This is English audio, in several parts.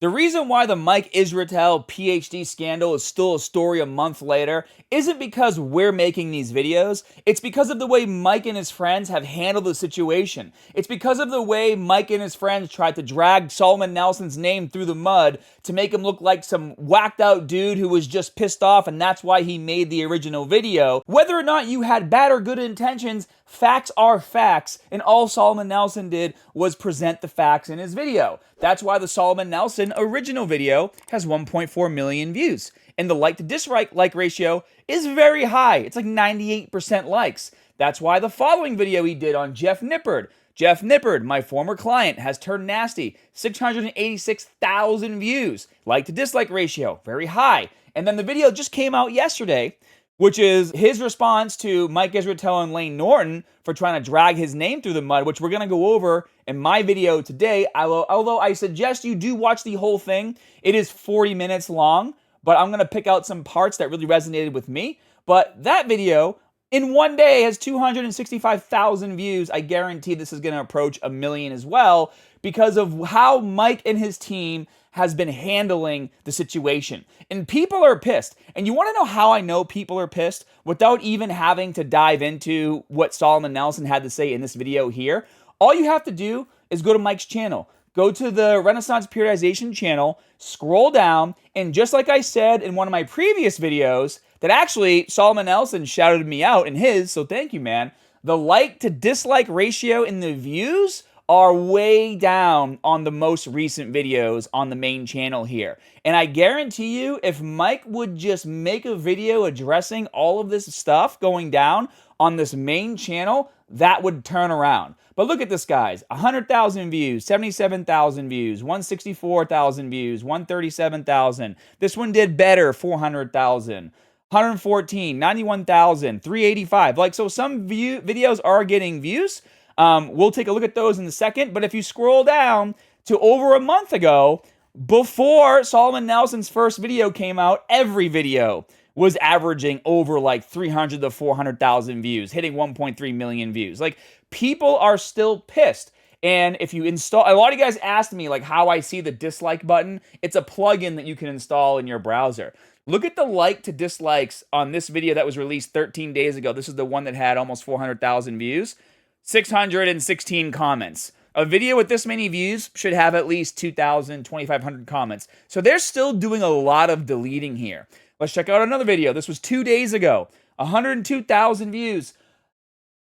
The reason why the Mike Israetel PhD scandal is still a story a month later isn't because we're making these videos. It's because of the way Mike and his friends have handled the situation. It's because of the way Mike and his friends tried to drag Solomon Nelson's name through the mud to make him look like some whacked out dude who was just pissed off, and that's why he made the original video. Whether or not you had bad or good intentions, facts are facts, and all Solomon Nelson did was present the facts in his video. That's why the Solomon Nelson original video has 1.4 million views. And the like to dislike ratio is very high. It's like 98% likes. That's why the following video he did on Jeff Nippard, my former client, has turned nasty. 686,000 views. Like to dislike ratio, very high. And then the video just came out yesterday, which is his response to Mike Israetel and Layne Norton for trying to drag his name through the mud, which we're going to go over in my video today. Although I suggest you do watch the whole thing. It is 40 minutes long, but I'm going to pick out some parts that really resonated with me. But that video, in one day, has 265,000 views. I guarantee this is going to approach 1 million as well because of how Mike and his team has been handling the situation. And people are pissed. And you want to know how I know people are pissed without even having to dive into what Solomon Nelson had to say in this video here? All you have to do is go to Mike's channel. Go to the Renaissance Periodization channel, scroll down, and just like I said in one of my previous videos, that actually Solomon Nelson shouted me out in his, so thank you, man. The like to dislike ratio in the views are way down on the most recent videos on the main channel here. And I guarantee you, if Mike would just make a video addressing all of this stuff going down on this main channel, that would turn around. But look at this, guys. 100,000 views, 77,000 views, 164,000 views, 137,000. This one did better, 400,000. 114, 91,000, 385. Like, so some videos are getting views. We'll take a look at those in a second. But if you scroll down to over a month ago, before Solomon Nelson's first video came out, every video was averaging over like 300 to 400,000 views, hitting 1.3 million views. Like, people are still pissed. And if you install, a lot of you guys asked me like how I see the dislike button. It's a plugin that you can install in your browser. Look at the like to dislikes on this video that was released 13 days ago. This is the one that had almost 400,000 views. 616 comments. A video with this many views should have at least 2,000, 2,500 comments. So they're still doing a lot of deleting here. Let's check out another video. This was 2 days ago. 102,000 views.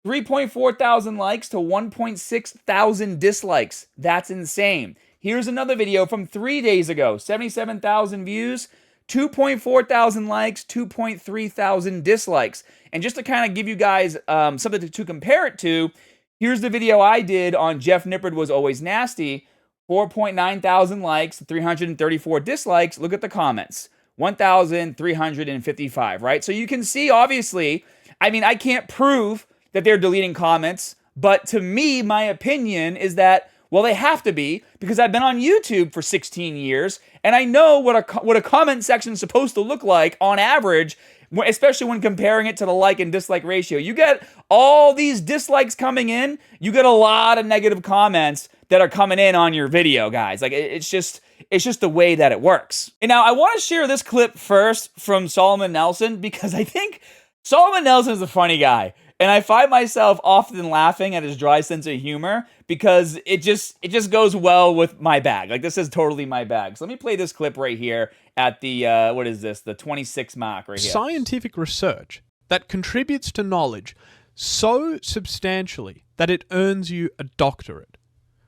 3.4 thousand likes to 1.6 thousand dislikes. That's insane. Here's another video from 3 days ago. 77,000 views. 2.4 thousand likes, 2.3 thousand dislikes. And just to kind of give you guys something to compare it to, here's the video I did on Jeff Nippard Was Always Nasty. 4.9 thousand likes, 334 dislikes. Look at the comments. 1,355, right? So you can see, obviously, I mean, I can't prove that they're deleting comments, but to me, my opinion is that, well, they have to be, because I've been on YouTube for 16 years, and I know what a comment section is supposed to look like on average, especially when comparing it to the like and dislike ratio. You get all these dislikes coming in, you get a lot of negative comments that are coming in on your video, guys. Like, it's just the way that it works. And now, I want to share this clip first from Solomon Nelson, because I think Solomon Nelson is a funny guy. And I find myself often laughing at his dry sense of humor because it just goes well with my bag. Like, this is totally my bag. So let me play this clip right here at the, what is this? The 26 mark right here. Scientific research that contributes to knowledge so substantially that it earns you a doctorate.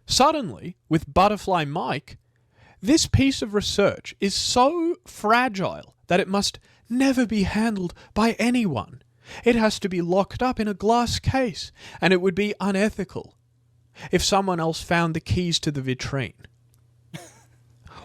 Suddenly, with Butterfly Mike, this piece of research is so fragile that it must never be handled by anyone. It has to be locked up in a glass case, and it would be unethical if someone else found the keys to the vitrine.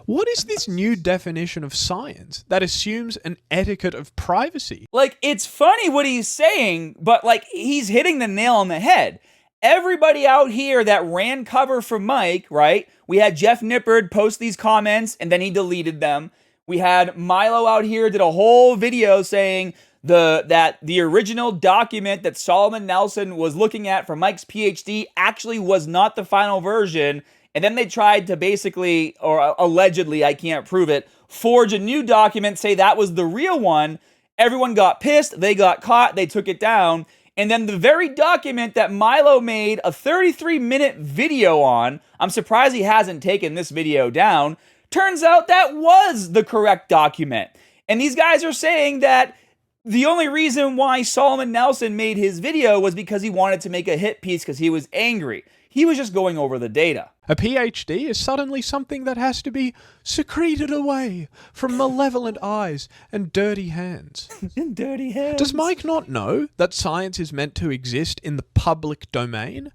What is this new definition of science that assumes an etiquette of privacy? Like, it's funny what he's saying, but like, he's hitting the nail on the head. Everybody out here that ran cover for Mike, right? We had Jeff Nippard post these comments, and then he deleted them. We had Milo out here did a whole video saying that the original document that Solomon Nelson was looking at for Mike's PhD actually was not the final version. And then they tried to basically, or allegedly, I can't prove it, forge a new document, say that was the real one. Everyone got pissed. They got caught. They took it down. And then the very document that Milo made a 33-minute video on, I'm surprised he hasn't taken this video down, turns out that was the correct document. And these guys are saying that the only reason why Solomon Nelson made his video was because he wanted to make a hit piece because he was angry. He was just going over the data. A PhD is suddenly something that has to be secreted away from malevolent eyes and dirty hands. And dirty hands. Does Mike not know that science is meant to exist in the public domain?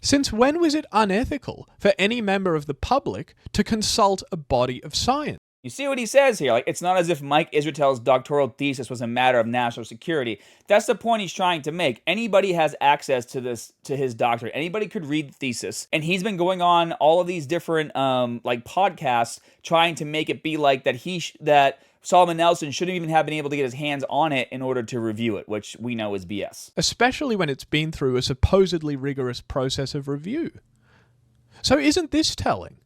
Since when was it unethical for any member of the public to consult a body of science? You see what he says here? Like, it's not as if Mike Israetel's doctoral thesis was a matter of national security. That's the point he's trying to make. Anybody has access to his doctorate. Anybody could read the thesis. And he's been going on all of these different podcasts trying to make it be like that Solomon Nelson shouldn't even have been able to get his hands on it in order to review it, which we know is BS. Especially when it's been through a supposedly rigorous process of review. So isn't this telling?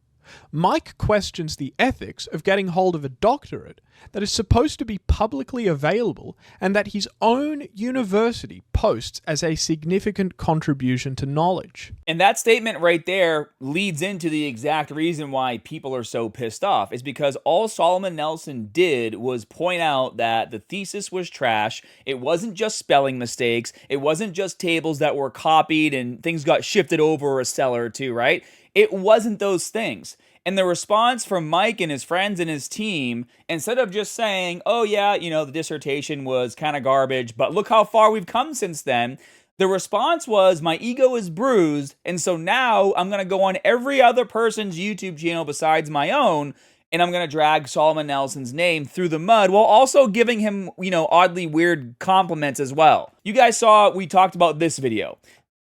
Mike questions the ethics of getting hold of a doctorate that is supposed to be publicly available and that his own university posts as a significant contribution to knowledge. And that statement right there leads into the exact reason why people are so pissed off, is because all Solomon Nelson did was point out that the thesis was trash. It wasn't just spelling mistakes. It wasn't just tables that were copied and things got shifted over a cell or two, right? It wasn't those things. And the response from Mike and his friends and his team, instead of just saying, oh yeah, the dissertation was kind of garbage, but look how far we've come since then, the response was, my ego is bruised, and so now I'm going to go on every other person's YouTube channel besides my own, and I'm going to drag Solomon Nelson's name through the mud while also giving him, oddly weird compliments as well. You guys saw, we talked about this video.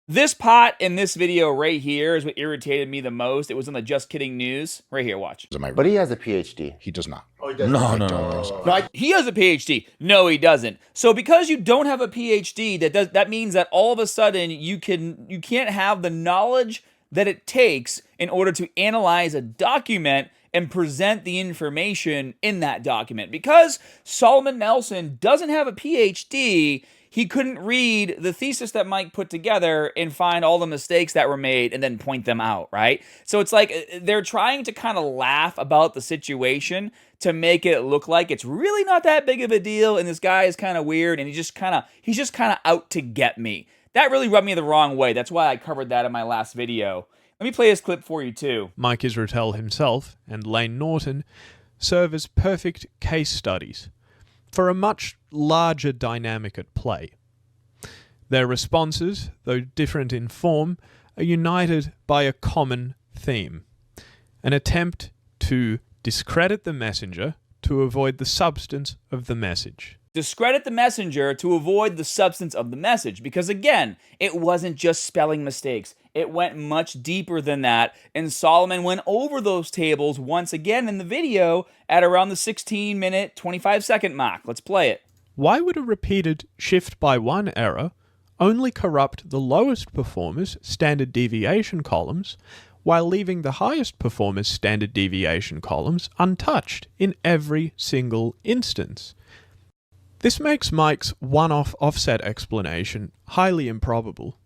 This pot in this video right here is what irritated me the most. It was on the Just Kidding News. Right here, watch. But he has a PhD. He does not. Oh, he doesn't. No. He has a PhD. No, he doesn't. So because you don't have a PhD, that means that all of a sudden you can't have the knowledge that it takes in order to analyze a document and present the information in that document. Because Solomon Nelson doesn't have a PhD, he couldn't read the thesis that Mike put together and find all the mistakes that were made and then point them out, right? So it's like they're trying to kind of laugh about the situation to make it look like it's really not that big of a deal, and this guy is kind of weird, and he's just kind of out to get me. That really rubbed me the wrong way. That's why I covered that in my last video. Let me play this clip for you too. Mike Israetel himself and Layne Norton serve as perfect case studies for a much larger dynamic at play. Their responses, though different in form, are united by a common theme: an attempt to discredit the messenger to avoid the substance of the message. Discredit the messenger to avoid the substance of the message. Because again, it wasn't just spelling mistakes. It went much deeper than that. And Solomon went over those tables once again in the video at around the 16-minute, 25-second mark. Let's play it. Why would a repeated shift by one error only corrupt the lowest performers' standard deviation columns while leaving the highest performers' standard deviation columns untouched in every single instance? This makes Mike's one-off offset explanation highly improbable.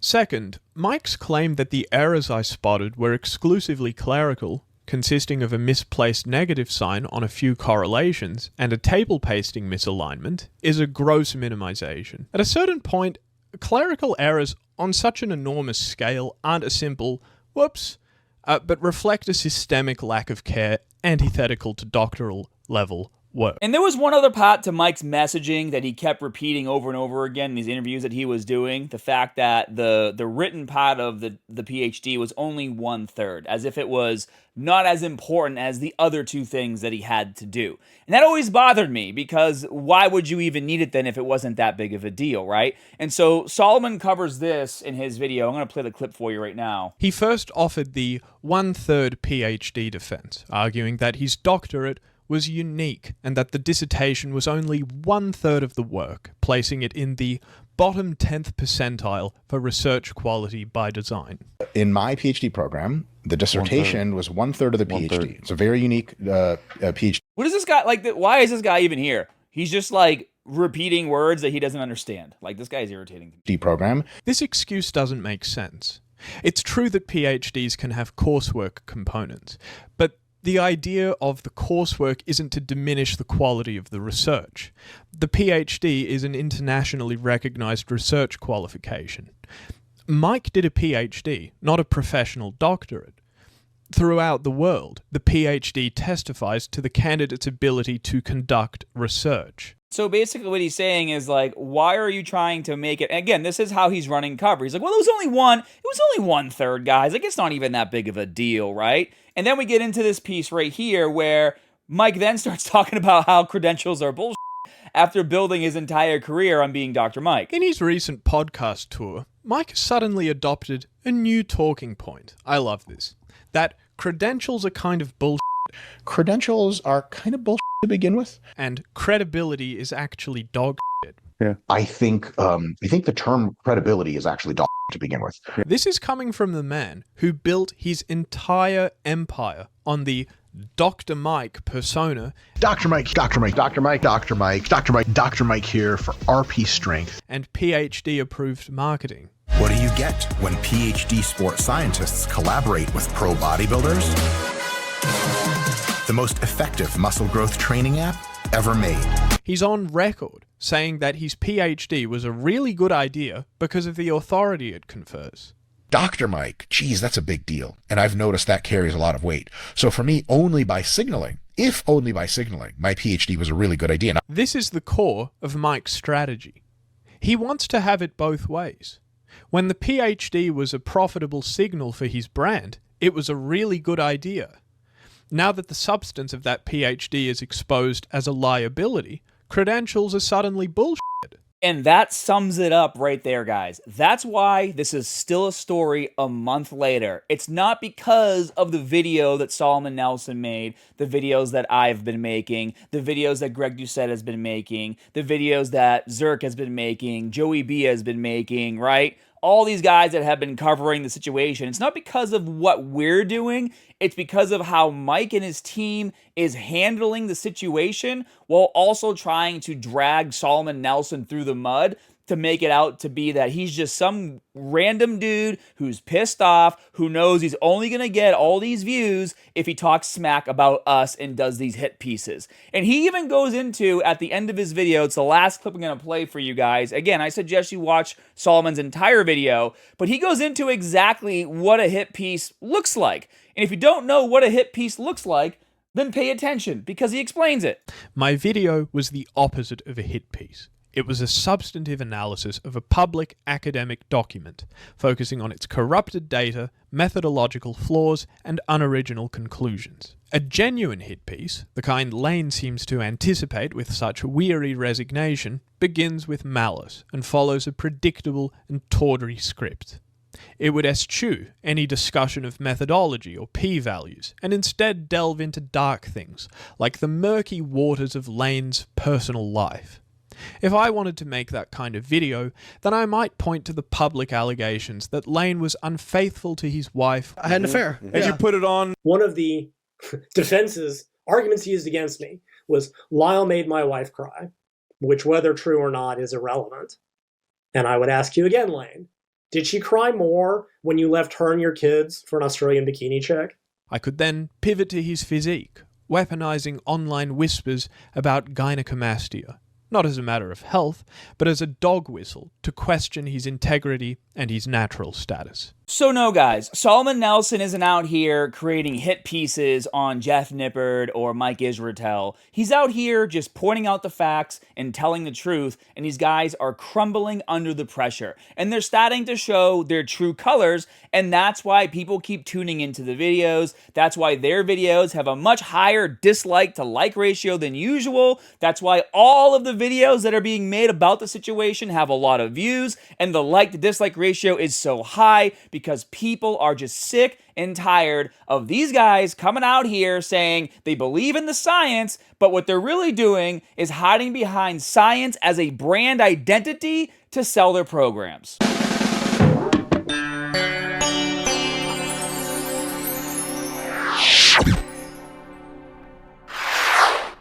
Second, Mike's claim that the errors I spotted were exclusively clerical, consisting of a misplaced negative sign on a few correlations and a table pasting misalignment, is a gross minimization. At a certain point, clerical errors on such an enormous scale aren't a simple whoops, but reflect a systemic lack of care antithetical to doctoral level work. And there was one other part to Mike's messaging that he kept repeating over and over again in these interviews that he was doing. The fact that the written part of the PhD was only 1/3, as if it was not as important as the other two things that he had to do. And that always bothered me, because why would you even need it then if it wasn't that big of a deal, right? And so Solomon covers this in his video. I'm going to play the clip for you right now. He first offered the 1/3 PhD defense, arguing that his doctorate was unique and that the dissertation was only 1/3 of the work, placing it in the bottom 10th percentile for research quality by design. In my PhD program, the dissertation was 1/3 of the PhD. It's a very unique PhD. What is this guy like? Why is this guy even here? He's just like repeating words that he doesn't understand. Like, this guy is irritating. Program. This excuse doesn't make sense. It's true that PhDs can have coursework components, but the idea of the coursework isn't to diminish the quality of the research. The PhD is an internationally recognized research qualification. Mike did a PhD, not a professional doctorate. Throughout the world, the PhD testifies to the candidate's ability to conduct research. So basically what he's saying is like, why are you trying to make it? And again, this is how he's running cover. He's like, well, it was only 1/3, guys. Like, it's not even that big of a deal, right? And then we get into this piece right here where Mike then starts talking about how credentials are bullshit after building his entire career on being Dr. Mike. In his recent podcast tour, Mike suddenly adopted a new talking point. I love this. That credentials are kind of bullshit. Credentials are kind of bullshit to begin with. And credibility is actually dog shit. Yeah. I think the term credibility is actually dog to begin with. This is coming from the man who built his entire empire on the Dr. Mike persona. Dr. Mike here for RP strength. And PhD approved marketing. What do you get when PhD sports scientists collaborate with pro bodybuilders? The most effective muscle growth training app ever made. He's on record saying that his PhD was a really good idea because of the authority it confers. Dr. Mike, geez, that's a big deal. And I've noticed that carries a lot of weight. So for me, only by signaling, my PhD was a really good idea. This is the core of Mike's strategy. He wants to have it both ways. When the PhD was a profitable signal for his brand, it was a really good idea. Now that the substance of that PhD is exposed as a liability, credentials are suddenly bullshit. And that sums it up right there, guys. That's why this is still a story a month later. It's not because of the video that Solomon Nelson made, the videos that I've been making, the videos that Greg Doucette has been making, the videos that Zerk has been making, Joey B has been making, right? All these guys that have been covering the situation. It's not because of what we're doing. It's because of how Mike and his team is handling the situation while also trying to drag Solomon Nelson through the mud to make it out to be that he's just some random dude who's pissed off, who knows he's only going to get all these views if he talks smack about us and does these hit pieces. And he even goes into, at the end of his video, it's the last clip I'm going to play for you guys. Again, I suggest you watch Solomon's entire video, but he goes into exactly what a hit piece looks like. And if you don't know what a hit piece looks like, then pay attention, because he explains it. My video was the opposite of a hit piece. It was a substantive analysis of a public academic document, focusing on its corrupted data, methodological flaws, and unoriginal conclusions. A genuine hit piece, the kind Layne seems to anticipate with such weary resignation, begins with malice and follows a predictable and tawdry script. It would eschew any discussion of methodology or p-values, and instead delve into dark things, like the murky waters of Layne's personal life. If I wanted to make that kind of video, then I might point to the public allegations that Layne was unfaithful to his wife. I had an affair. And you put it on. One of the arguments used against me was Lyle made my wife cry, which, whether true or not, is irrelevant. And I would ask you again, Layne, did she cry more when you left her and your kids for an Australian bikini chick? I could then pivot to his physique, weaponizing online whispers about gynecomastia. Not as a matter of health, but as a dog whistle to question his integrity and his natural status. So no, guys, Solomon Nelson isn't out here creating hit pieces on Jeff Nippard or Mike Israetel. He's out here just pointing out the facts and telling the truth, and these guys are crumbling under the pressure. And they're starting to show their true colors, and that's why people keep tuning into the videos. That's why their videos have a much higher dislike to like ratio than usual. That's why all of the videos that are being made about the situation have a lot of views, and the like to dislike ratio is so high because people are just sick and tired of these guys coming out here saying they believe in the science, but what they're really doing is hiding behind science as a brand identity to sell their programs.